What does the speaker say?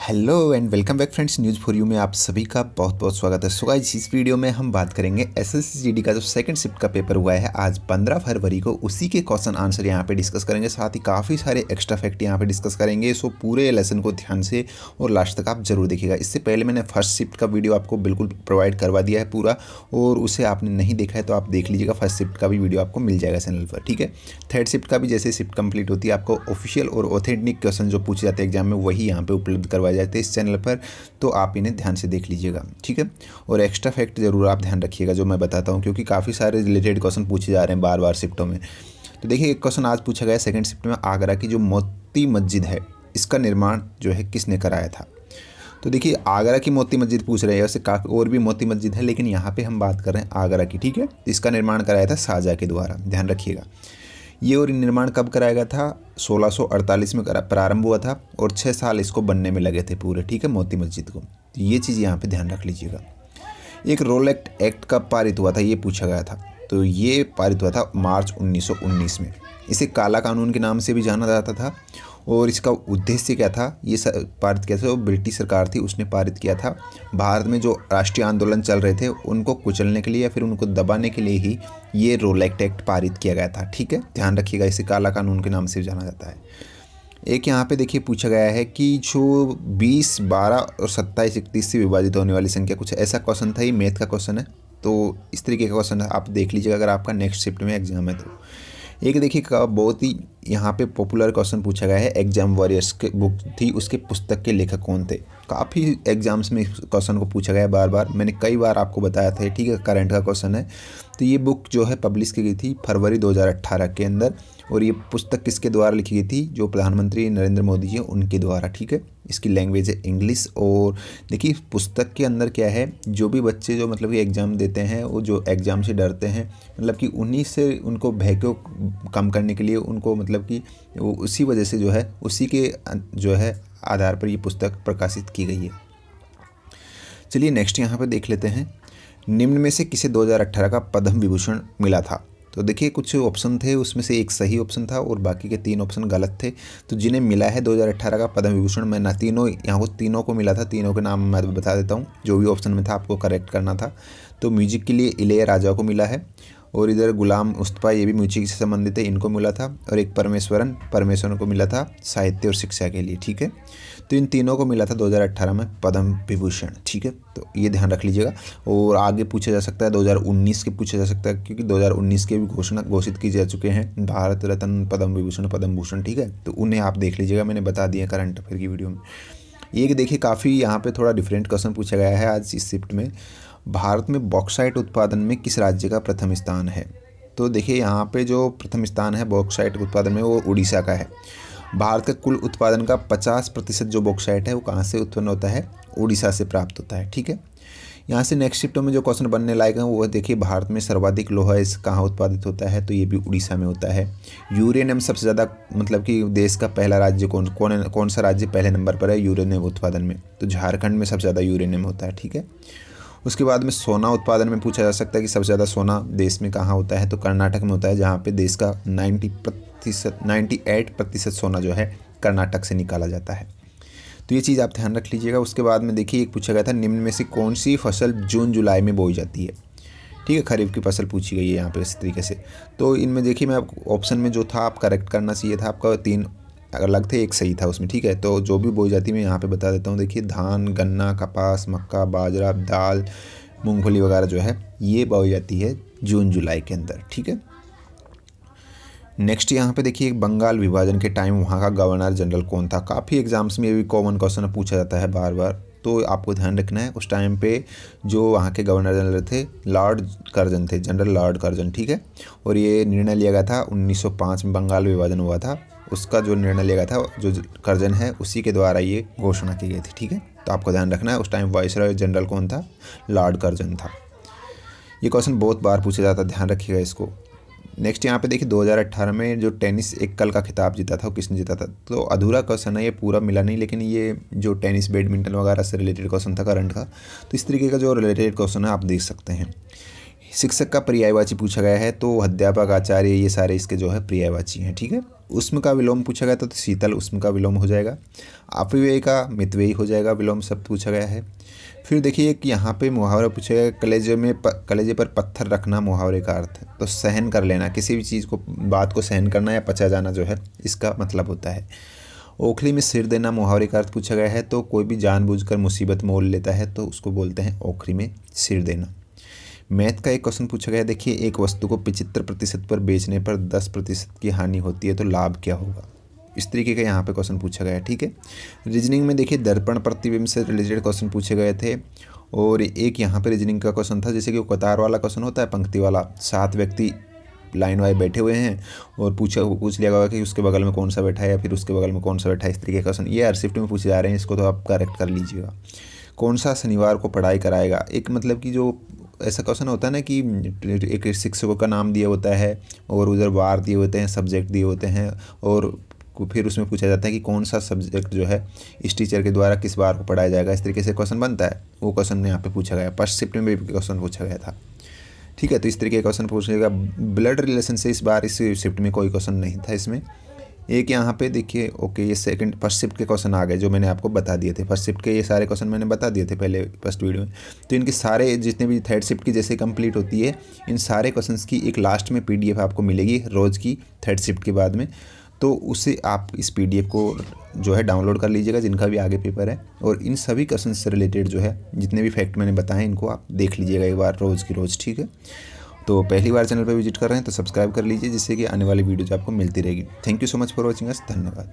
Hello and welcome back friends, news for you में आप सभी का बहुत बहुत स्वागत है। सो गाइस, इस वीडियो में हम बात करेंगे एसएससी जीडी का जो सेकंड शिफ्ट का पेपर हुआ है आज 15 फरवरी को, उसी के क्वेश्चन आंसर यहाँ पे डिस्कस करेंगे। साथ ही काफ़ी सारे एक्स्ट्रा फैक्ट यहाँ पे डिस्कस करेंगे। सो पूरे लेसन को ध्यान से और लास्ट तक आप जरूर देखिएगा। इससे पहले मैंने फर्स्ट शिफ्ट का वीडियो आपको बिल्कुल प्रोवाइड करवा दिया है पूरा, और उसे आपने नहीं देखा है तो आप देख लीजिएगा। फर्स्ट शिफ्ट का भी वीडियो आपको मिल जाएगा चैनल पर, ठीक है। थर्ड शिफ्ट का भी जैसे शिफ्ट कंप्लीट होती है आपको ऑफिशियल और ऑथेंटिक क्वेश्चन जो पूछे जाते हैं एग्जाम में वही यहाँ पे उपलब्ध करवाए जाते हैं इस चैनल पर, तो आप इन्हें ध्यान से देख लीजिएगा, ठीक है। और एक्स्ट्रा फैक्ट जरूर आप ध्यान रखिएगा जो मैं बताता हूँ, क्योंकि काफ़ी सारे रिलेटेड क्वेश्चन पूछे जा रहे हैं बार बार शिफ्टों में। तो देखिए, एक क्वेश्चन आज पूछा गया सेकंड शिफ्ट में, आगरा की जो मोती मस्जिद है इसका निर्माण जो है किसने कराया था। तो देखिए, आगरा की मोती मस्जिद पूछ रहे हैं, वैसे काफ़ी और भी मोती मस्जिद है, लेकिन यहाँ पे हम बात कर रहे हैं आगरा की, ठीक है। इसका निर्माण कराया था शाहजहाँ के द्वारा, ध्यान रखिएगा। ये और निर्माण कब कराया गया था, 1648 में प्रारंभ हुआ था और 6 साल इसको बनने में लगे थे पूरे, ठीक है, मोती मस्जिद को। तो ये चीज़ यहाँ पे ध्यान रख लीजिएगा। एक रोलेक्ट एक्ट कब पारित हुआ था, ये पूछा गया था। तो ये पारित हुआ था मार्च 1919 में। इसे काला कानून के नाम से भी जाना जाता था। और इसका उद्देश्य क्या था, ये पारित किया था, वो ब्रिटिश सरकार थी उसने पारित किया था। भारत में जो राष्ट्रीय आंदोलन चल रहे थे उनको कुचलने के लिए या फिर उनको दबाने के लिए ही ये रोलेक्ट एक्ट पारित किया गया था, ठीक है। ध्यान रखिएगा, इसे काला कानून के नाम से भी जाना जाता है। एक यहाँ पे देखिए पूछा गया है कि जो 20, 12 और 27, 31 से विभाजित होने वाली संख्या, कुछ ऐसा क्वेश्चन था, ये मैथ का क्वेश्चन है। तो इस तरीके का क्वेश्चन है, आप देख लीजिएगा अगर आपका नेक्स्ट शिफ्ट में एग्जाम है तो। एक देखिए बहुत ही यहाँ पे पॉपुलर क्वेश्चन पूछा गया है, एग्जाम वॉरियर्स के बुक थी, उसके पुस्तक के लेखक कौन थे। काफ़ी एग्जाम्स में इस क्वेश्चन को पूछा गया है बार बार, मैंने कई बार आपको बताया था, ठीक है, करंट का क्वेश्चन है। तो ये बुक जो है पब्लिश की गई थी फरवरी 2018 के अंदर, और ये पुस्तक किसके द्वारा लिखी गई थी, जो प्रधानमंत्री नरेंद्र मोदी जी हैं उनके द्वारा, ठीक है। इसकी लैंग्वेज है इंग्लिश। और देखिए पुस्तक के अंदर क्या है, जो भी बच्चे जो मतलब कि एग्ज़ाम देते हैं, वो जो एग्ज़ाम से डरते हैं, मतलब कि उन्हीं से उनको भय को कम करने के लिए उनको मतलब कि वो उसी वजह से जो है उसी के जो है आधार पर ये पुस्तक प्रकाशित की गई है। चलिए नेक्स्ट यहाँ पर देख लेते हैं, निम्न में से किसे 2018 का पद्म विभूषण मिला था। तो देखिए कुछ ऑप्शन थे, उसमें से एक सही ऑप्शन था और बाकी के 3 ऑप्शन गलत थे। तो जिन्हें मिला है 2018 का पद्म विभूषण, मैं ना तीनों को मिला था, तीनों के नाम मैं बता देता हूँ, जो भी ऑप्शन में था आपको करेक्ट करना था। तो म्यूजिक के लिए इलैयाराजा को मिला है, और इधर गुलाम मुस्तफा, ये भी म्यूजिक से संबंधित है, इनको मिला था। और एक परमेश्वरन को मिला था साहित्य और शिक्षा के लिए, ठीक है। तो इन तीनों को मिला था 2018 में पद्म विभूषण, ठीक है। तो ये ध्यान रख लीजिएगा। और आगे पूछा जा सकता है 2019 के पूछा जा सकता है, क्योंकि 2019 के भी घोषित किए जा चुके हैं भारत रत्न, पद्म विभूषण, पद्म भूषण, ठीक है। तो उन्हें आप देख लीजिएगा, मैंने बता दिया करंट अफेयर की वीडियो में। एक देखिए काफ़ी यहाँ पे थोड़ा डिफरेंट क्वेश्चन पूछा गया है आज इस शिफ्ट में, भारत में बॉक्साइट उत्पादन में किस राज्य का प्रथम स्थान है। तो देखिए यहाँ पे जो प्रथम स्थान है बॉक्साइट उत्पादन में, वो उड़ीसा का है। भारत का कुल उत्पादन का 50% जो बॉक्साइट है वो कहाँ से उत्पन्न होता है, उड़ीसा से प्राप्त होता है, ठीक है। यहाँ से नेक्स्ट शिफ्टों में जो क्वेश्चन बनने लायक हैं वो देखिए, भारत में सर्वाधिक लोहा कहाँ उत्पादित होता है, तो ये भी उड़ीसा में होता है। यूरेनियम सबसे ज़्यादा मतलब कि देश का पहला राज्य कौन सा राज्य पहले नंबर पर है यूरेनियम उत्पादन में, तो झारखंड में सबसे ज़्यादा यूरेनियम होता है, ठीक है। उसके बाद में सोना उत्पादन में पूछा जा सकता है कि सबसे ज़्यादा सोना देश में कहाँ होता है, तो कर्नाटक में होता है, जहाँ पे देश का 98% सोना जो है कर्नाटक से निकाला जाता है। तो ये चीज़ आप ध्यान रख लीजिएगा। उसके बाद में देखिए एक पूछा गया था, निम्न में से कौन सी फसल जून जुलाई में बोई जाती है, ठीक है। खरीफ की फसल पूछी गई है यहाँ पे इस तरीके से। तो इनमें देखिए, मैं ऑप्शन में जो था आप करेक्ट करना चाहिए था, आपका 3 अलग थे, एक सही था उसमें, ठीक है। तो जो भी बोई जाती है मैं यहाँ पे बता देता हूँ। देखिए धान, गन्ना, कपास, मक्का, बाजरा, दाल, मूंगफली वगैरह जो है ये बोई जाती है जून जुलाई के अंदर, ठीक है। नेक्स्ट यहाँ पे देखिए, बंगाल विभाजन के टाइम वहाँ का गवर्नर जनरल कौन था। काफ़ी एग्जाम्स में ये भी कॉमन क्वेश्चन पूछा जाता है बार बार, तो आपको ध्यान रखना है। उस टाइम पे जो वहाँ के गवर्नर जनरल थे लॉर्ड कर्जन थे, जनरल लॉर्ड कर्जन, ठीक है। और ये निर्णय लिया गया था 1905 में, बंगाल विभाजन हुआ था, उसका जो निर्णय लिया गया था जो कर्जन है उसी के द्वारा ये घोषणा की गई थी, ठीक है। तो आपको ध्यान रखना है, उस टाइम वाइसरॉय जनरल कौन था, लॉर्ड कर्जन था। ये क्वेश्चन बहुत बार पूछा जाता है, ध्यान रखिएगा इसको। नेक्स्ट यहाँ पे देखिए 2018 में जो टेनिस एकल का खिताब जीता था वो किसने जीता था। तो अधूरा क्वेश्चन है, ये पूरा मिला नहीं, लेकिन ये जो टेनिस, बैडमिंटन वगैरह से रिलेटेड क्वेश्चन था करंट का, तो इस तरीके का जो रिलेटेड क्वेश्चन है आप देख सकते हैं। शिक्षक का पर्यायवाची पूछा गया है तो अध्यापक, आचार्य, ये सारे इसके जो है पर्यायवाची हैं। ठीक है। उष्म का विलोम पूछा गया था तो शीतल उष्म का विलोम हो जाएगा। अपव्यय का मितव्ययी हो जाएगा, विलोम शब्द पूछा गया है। फिर देखिए एक यहाँ पे मुहावरा पूछा गया, कलेजे पर पत्थर रखना मुहावरे का अर्थ है। तो सहन कर लेना, किसी भी चीज़ को, बात को सहन करना या पचा जाना जो है इसका मतलब होता है। ओखली में सिर देना मुहावरे का अर्थ पूछा गया है तो कोई भी जानबूझकर मुसीबत मोल लेता है तो उसको बोलते हैं ओखली में सिर देना। मैथ का एक क्वेश्चन पूछा गया, देखिए एक वस्तु को 75% पर बेचने पर 10% की हानि होती है तो लाभ क्या होगा। इस तरीके का यहाँ पे क्वेश्चन पूछा गया है। ठीक है। रीजनिंग में देखिए दर्पण प्रतिबिंब से रिलेटेड क्वेश्चन पूछे गए थे और एक यहाँ पे रीजनिंग का क्वेश्चन था, जैसे कि कतार वाला क्वेश्चन होता है, पंक्ति वाला, 7 व्यक्ति लाइन वाइज बैठे हुए हैं और पूछ लिया गया कि उसके बगल में कौन सा बैठा है या फिर उसके बगल में कौन सा बैठा है। इस तरीके का क्वेश्चन ये हर शिफ्ट में पूछे जा रहे हैं, इसको तो आप करेक्ट कर लीजिएगा। कौन सा शनिवार को पढ़ाई कराएगा, एक मतलब कि जो ऐसा क्वेश्चन होता है ना कि एक शिक्षकों का नाम दिया होता है और उधर वार दिए होते हैं, सब्जेक्ट दिए होते हैं और फिर उसमें पूछा जाता है कि कौन सा सब्जेक्ट जो है इस टीचर के द्वारा किस बार को पढ़ाया जाएगा। इस तरीके से क्वेश्चन बनता है, वो क्वेश्चन यहाँ पे पूछा गया। फर्स्ट शिफ्ट में भी क्वेश्चन पूछा गया था। ठीक है। तो इस तरीके का क्वेश्चन पूछेगा। ब्लड रिलेशन से इस बार इस शिफ्ट में कोई क्वेश्चन नहीं था इसमें। एक यहाँ पे देखिए ओके, ये फर्स्ट शिफ्ट के क्वेश्चन आ गए जो मैंने आपको बता दिए थे। फर्स्ट शिफ्ट के ये सारे क्वेश्चन मैंने बता दिए थे पहले फर्स्ट वीडियो में। तो इनके सारे जितने भी थर्ड शिफ्ट की जैसे कंप्लीट होती है, इन सारे क्वेश्चंस की एक लास्ट में PDF आपको मिलेगी रोज़ की थर्ड शिफ्ट के बाद में। तो उससे आप इस PDF को जो है डाउनलोड कर लीजिएगा जिनका भी आगे पेपर है, और इन सभी क्वेश्चन से रिलेटेड जो है जितने भी फैक्ट मैंने बताए इनको आप देख लीजिएगा एक बार रोज़ की रोज़। ठीक है। तो पहली बार चैनल पर विजिट कर रहे हैं तो सब्सक्राइब कर लीजिए, जिससे कि आने वाली वीडियोज आपको मिलती रहेगी। Thank you so much for watching us. धन्यवाद।